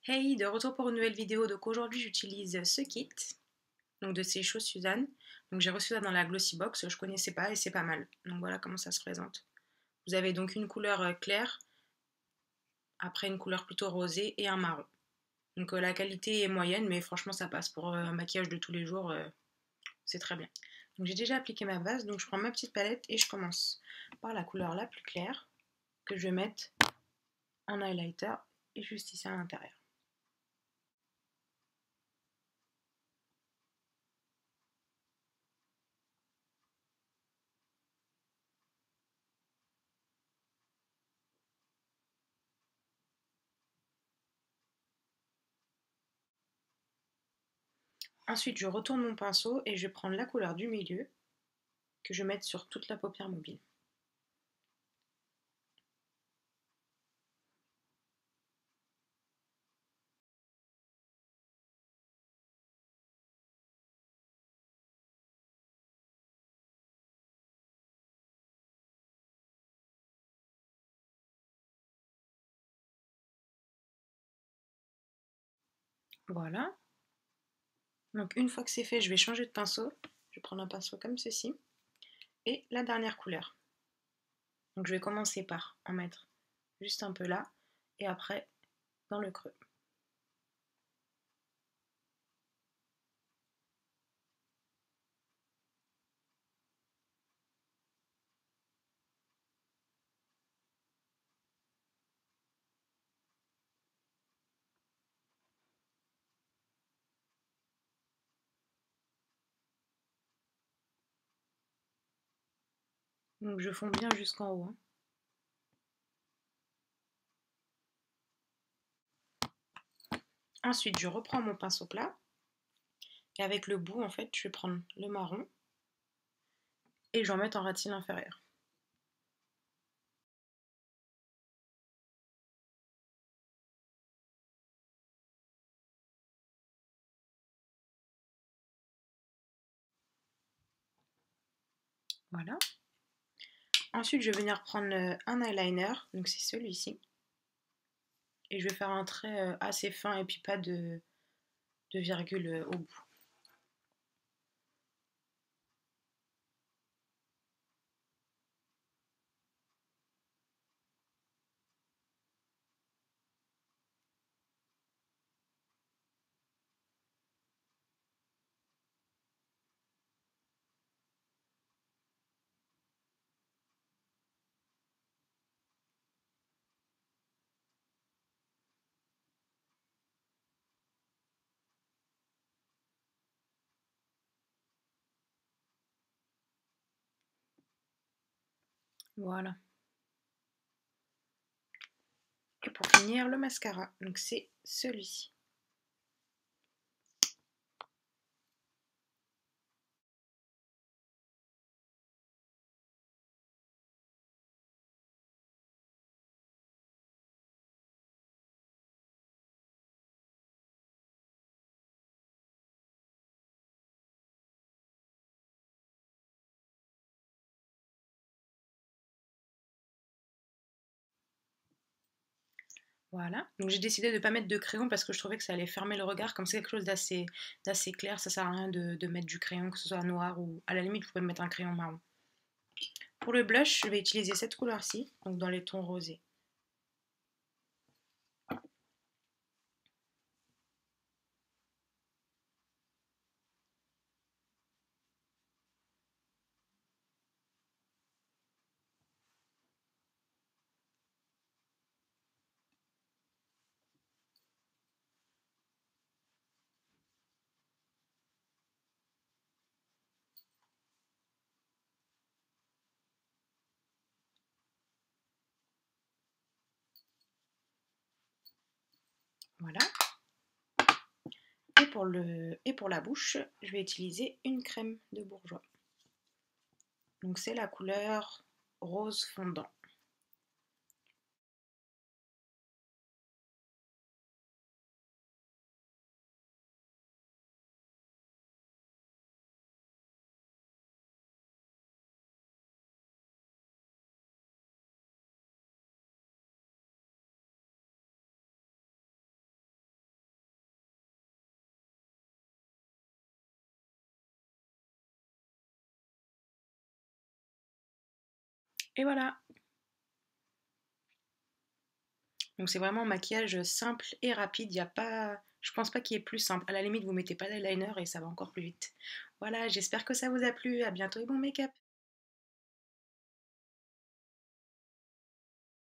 Hey, de retour pour une nouvelle vidéo. Donc aujourd'hui j'utilise ce kit, donc de ces choses Suzanne. Donc j'ai reçu ça dans la Glossy Box, je connaissais pas et c'est pas mal. Donc voilà comment ça se présente. Vous avez donc une couleur claire, après une couleur plutôt rosée et un marron. Donc la qualité est moyenne mais franchement ça passe pour un maquillage de tous les jours, c'est très bien. Donc j'ai déjà appliqué ma base, donc je prends ma petite palette et je commence par la couleur la plus claire que je vais mettre en highlighter et juste ici à l'intérieur. Ensuite, je retourne mon pinceau et je vais prendre la couleur du milieu que je vais mettre sur toute la paupière mobile. Voilà. Donc une fois que c'est fait, je vais changer de pinceau. Je vais prendre un pinceau comme ceci. Et la dernière couleur. Donc je vais commencer par en mettre juste un peu là. Et après dans le creux. Donc je fonds bien jusqu'en haut. Ensuite, je reprends mon pinceau plat. Et avec le bout, en fait, je vais prendre le marron. Et je vais en mettre en ras-de-cils inférieur. Voilà. Ensuite, je vais venir prendre un eyeliner. Donc c'est celui-ci. Et je vais faire un trait assez fin et puis pas de virgule au bout. Voilà. Et pour finir, le mascara. Donc c'est celui-ci. Voilà. Donc j'ai décidé de ne pas mettre de crayon parce que je trouvais que ça allait fermer le regard. Comme c'est quelque chose d'assez clair, ça sert à rien de mettre du crayon, que ce soit noir ou à la limite vous pouvez mettre un crayon marron. Pour le blush, je vais utiliser cette couleur-ci, donc dans les tons rosés. Voilà. Et pour la bouche, je vais utiliser une crème de bourgeois. Donc c'est la couleur rose fondant. Et voilà. Donc c'est vraiment un maquillage simple et rapide. Y a pas... Je pense pas qu'il y ait plus simple. À la limite, vous mettez pas d'eyeliner et ça va encore plus vite. Voilà, j'espère que ça vous a plu. À bientôt et bon make-up.